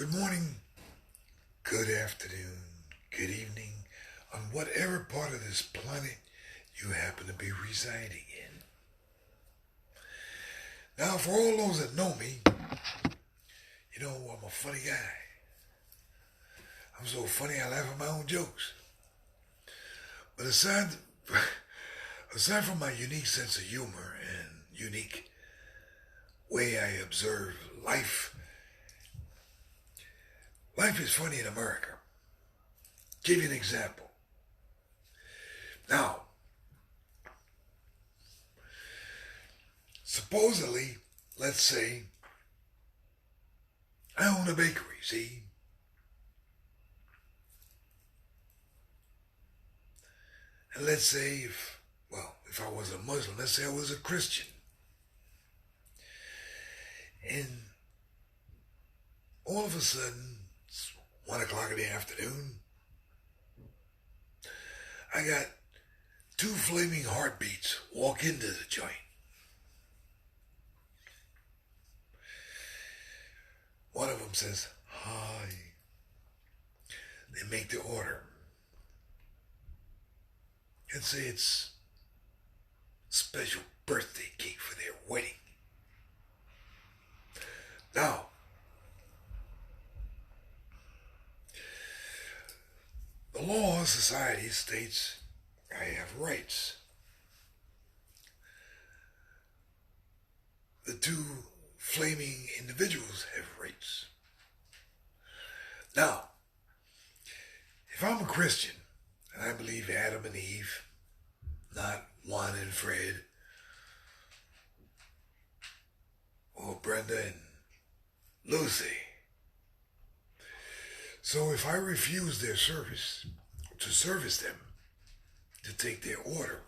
Good morning, good afternoon, good evening, on whatever part of this planet you happen to be residing in. Now, for all those that know me, I'm a funny guy. I'm so funny I laugh at my own jokes. But aside from my unique sense of humor and unique way I observe life, life is funny in America. Give you an example. Now, supposedly, let's say, I own a bakery, see? And let's say if I was a Muslim, let's say I was a Christian. And all of a sudden, it's 1 o'clock in the afternoon, I got two flaming heartbeats walk into the joint. One of them says, "Hi." They make the order. And say it's special birthday cake for their wedding. Now, the law of society states I have rights. The two flaming individuals have rights. Now, if I'm a Christian and I believe Adam and Eve, not Juan and Fred, or Brenda and Lucy. So if I refuse their service, to service them, to take their order,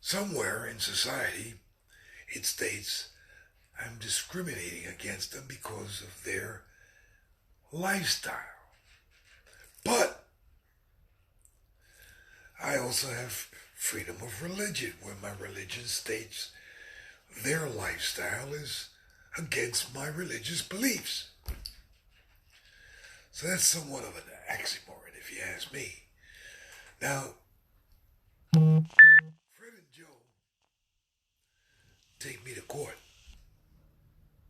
somewhere in society it states I'm discriminating against them because of their lifestyle. But I also have freedom of religion, where my religion states their lifestyle is against my religious beliefs. So that's somewhat of an oxymoron, if you ask me. Now, Fred and Joe take me to court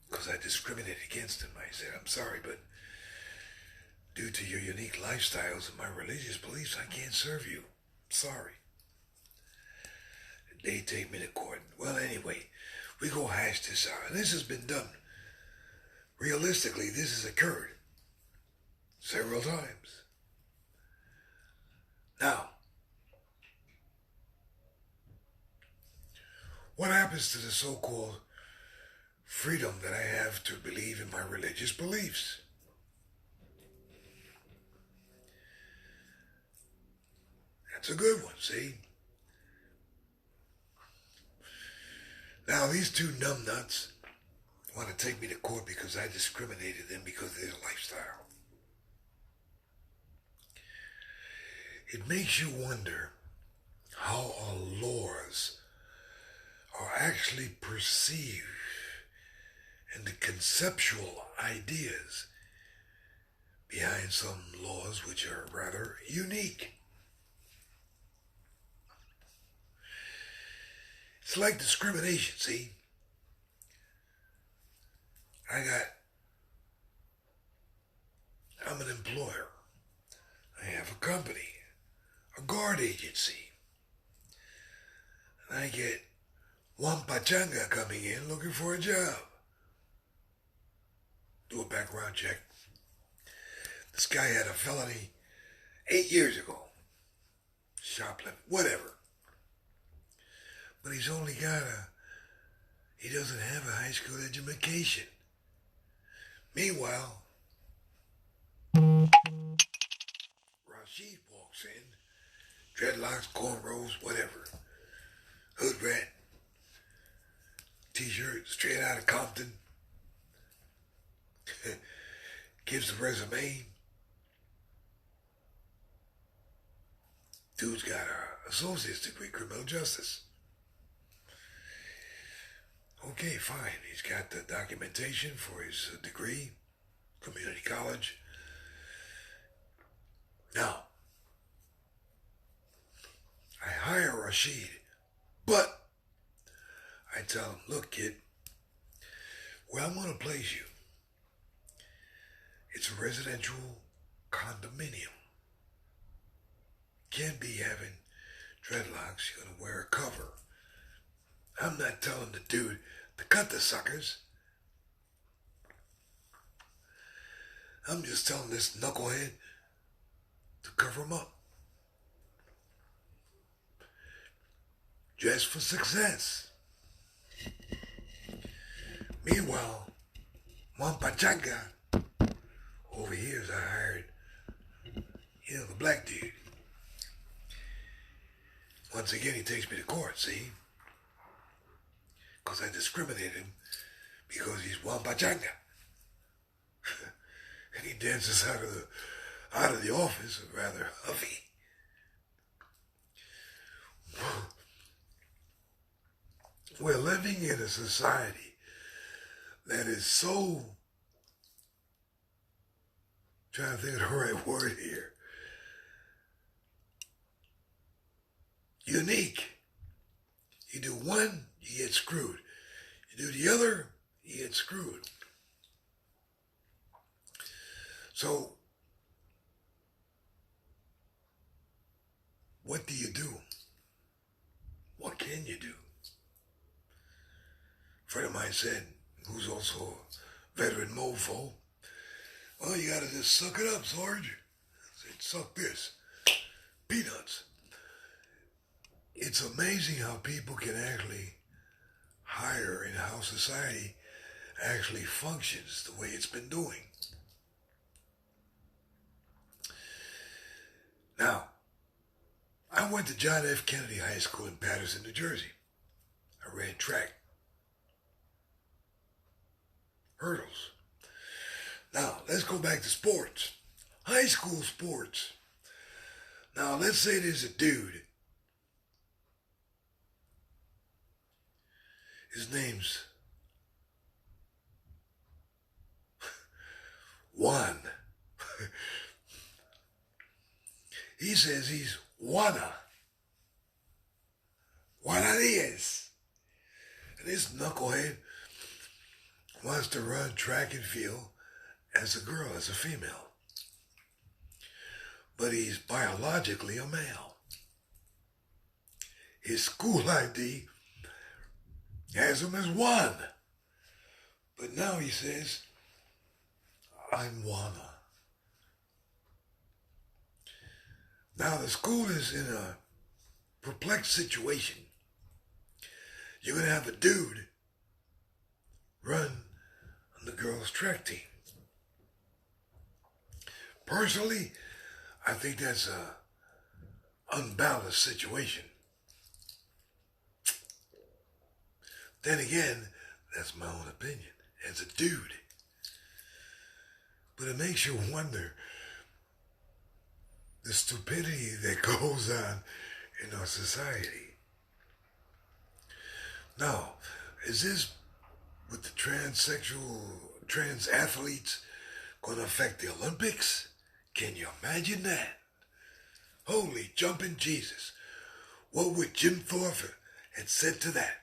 because I discriminated against them. I said, "I'm sorry, but due to your unique lifestyles and my religious beliefs, I can't serve you. Sorry." They take me to court. Well, anyway, we go hash this out. And this has been done. Realistically, this has occurred several times. Now, what happens to the so-called freedom that I have to believe in my religious beliefs? That's a good one, see? Now, these two numbnuts want to take me to court because I discriminated them because of their lifestyle. It makes you wonder how our laws are actually perceived and the conceptual ideas behind some laws which are rather unique. It's like discrimination, see? I'm an employer. I have a company, a guard agency. And I get one pachanga coming in looking for a job. Do a background check. This guy had a felony 8 years ago. Shoplifting, whatever. But he doesn't have a high school education. Meanwhile, Rashid walks in, dreadlocks, cornrows, whatever, hood rat, t-shirt, straight out of Compton, gives the resume. Dude's got an associate's degree, criminal justice. Okay, fine. He's got the documentation for his degree, community college. Now, I hire Rashid, but I tell him, look, kid, where I'm going to place you, it's a residential condominium. Can't be having dreadlocks. You're going to wear a cover. I'm not telling the dude to cut the suckers. I'm just telling this knucklehead to cover him up. Just for success. Meanwhile, Wampachanga over here is I hired, the black dude. Once again, he takes me to court, see? Because I discriminated him because he's Wampachanga. And he dances out of the office, rather huffy. We're living in a society that is so, trying to think of the right word here, unique. You do one, you get screwed. You do the other, you get screwed. So, what do you do? What can you do? A friend of mine said, who's also a veteran mofo, well, you gotta just suck it up, Sarge. I said, suck this. Peanuts. It's amazing how people can actually hire and how society actually functions the way it's been doing. Now, I went to John F. Kennedy High School in Paterson, New Jersey. I ran track. Hurdles. Now, let's go back to sports. High school sports. Now, let's say there's a dude. His name's Juan. He says he's Juana Diaz. And this knucklehead wants to run track and field as a girl, as a female. But he's biologically a male. His school ID has him as Juan. But now he says, I'm Juana. Now the school is in a perplexed situation. You're going to have a dude run on the girls' track team. Personally, I think that's a unbalanced situation. Then again, that's my own opinion as a dude. But it makes you wonder the stupidity that goes on in our society. Now, is this with the trans athletes going to affect the Olympics? Can you imagine that? Holy jumping Jesus. What would Jim Thorpe have said to that?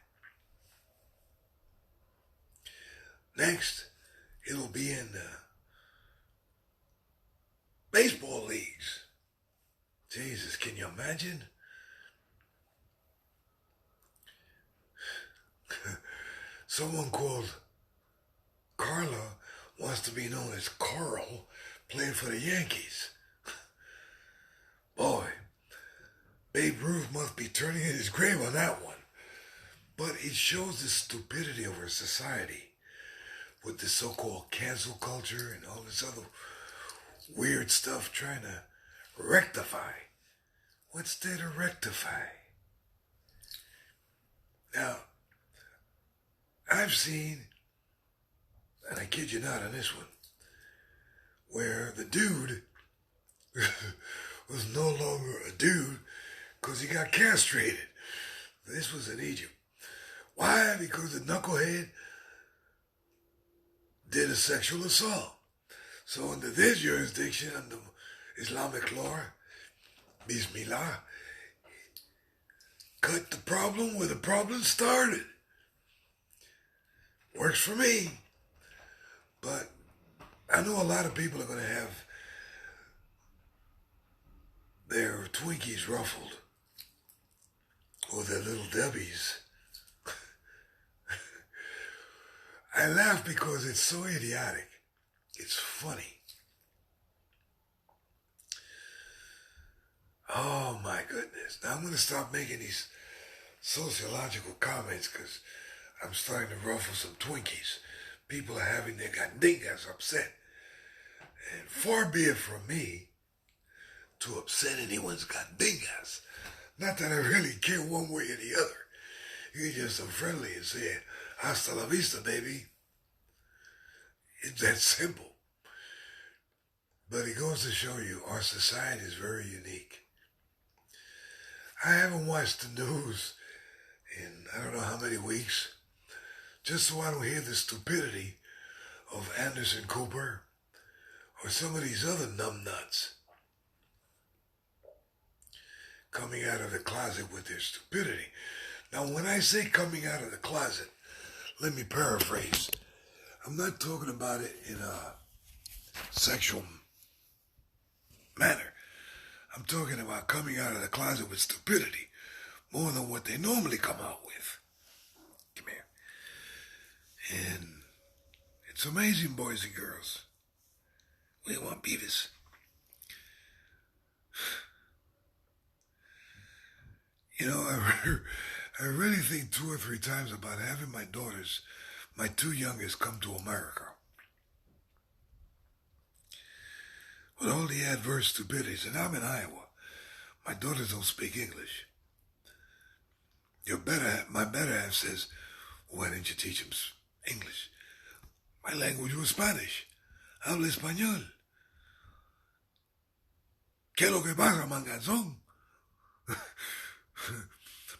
Next, it'll be in the baseball leagues. Jesus, can you imagine? Someone called Carla wants to be known as Carl, playing for the Yankees. Boy, Babe Ruth must be turning in his grave on that one. But it shows the stupidity of our society with the so-called cancel culture and all this other weird stuff trying to rectify. What's there to rectify? Now, I've seen, and I kid you not on this one, where the dude was no longer a dude because he got castrated. This was in Egypt, Why? Because the knucklehead did a sexual assault. So under their jurisdiction, under Islamic law, Bismillah, cut the problem where the problem started. Works for me. But I know a lot of people are going to have their Twinkies ruffled or their little Debbies. I laugh because it's so idiotic. It's funny. Oh my goodness. Now I'm going to stop making these sociological comments because I'm starting to ruffle some Twinkies. People are having their gandingas upset. And far be it from me to upset anyone's gandingas. Not that I really care one way or the other. You just are friendly and say, hasta la vista, baby. It's that simple. But it goes to show you our society is very unique. I haven't watched the news in I don't know how many weeks, just so I don't hear the stupidity of Anderson Cooper or some of these other numbnuts coming out of the closet with their stupidity. Now, when I say coming out of the closet, let me paraphrase. I'm not talking about it in a sexual manner. I'm talking about coming out of the closet with stupidity more than what they normally come out with. Come here. And it's amazing, boys and girls. We want Beavis. You know, I really think 2 or 3 times about having my daughters, my 2 youngest, come to America. With all the adverse stupidities, and I'm in Iowa. My daughters don't speak English. My better half says, why didn't you teach them English? My language was Spanish. Hablo español. ¿Qué es lo que pasa, manganzón?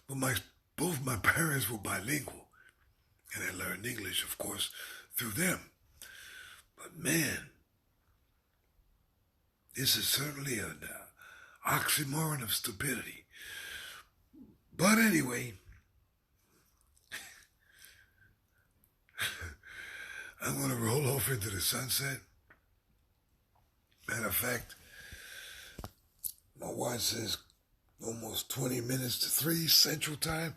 But both my parents were bilingual, and I learned English, of course, through them. But man, this is certainly an oxymoron of stupidity. But anyway, I'm going to roll off into the sunset. Matter of fact, my watch says almost 20 minutes to 3 Central Time.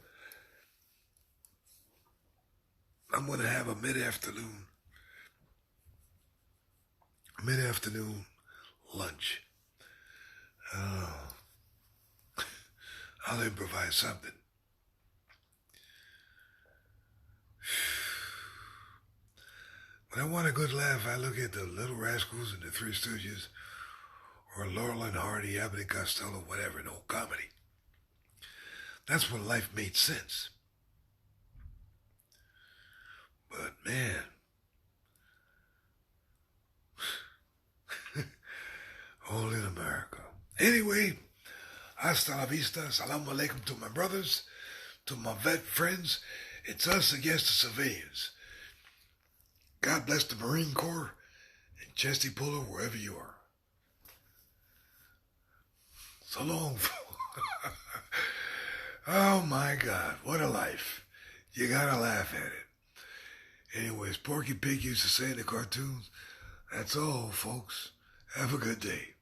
I'm going to have a mid-afternoon lunch. I'll improvise something. When I want a good laugh, I look at the Little Rascals and the Three Stooges, or Laurel and Hardy, Abbott and Costello, whatever, no comedy. That's when life made sense. But man, all in America. Anyway, hasta la vista, salam alaikum to my brothers, to my vet friends. It's us against the civilians. God bless the Marine Corps and Chesty Puller wherever you are. So long. Oh my God, what a life. You gotta laugh at it. Anyways, Porky Pig used to say in the cartoons, that's all, folks. Have a good day.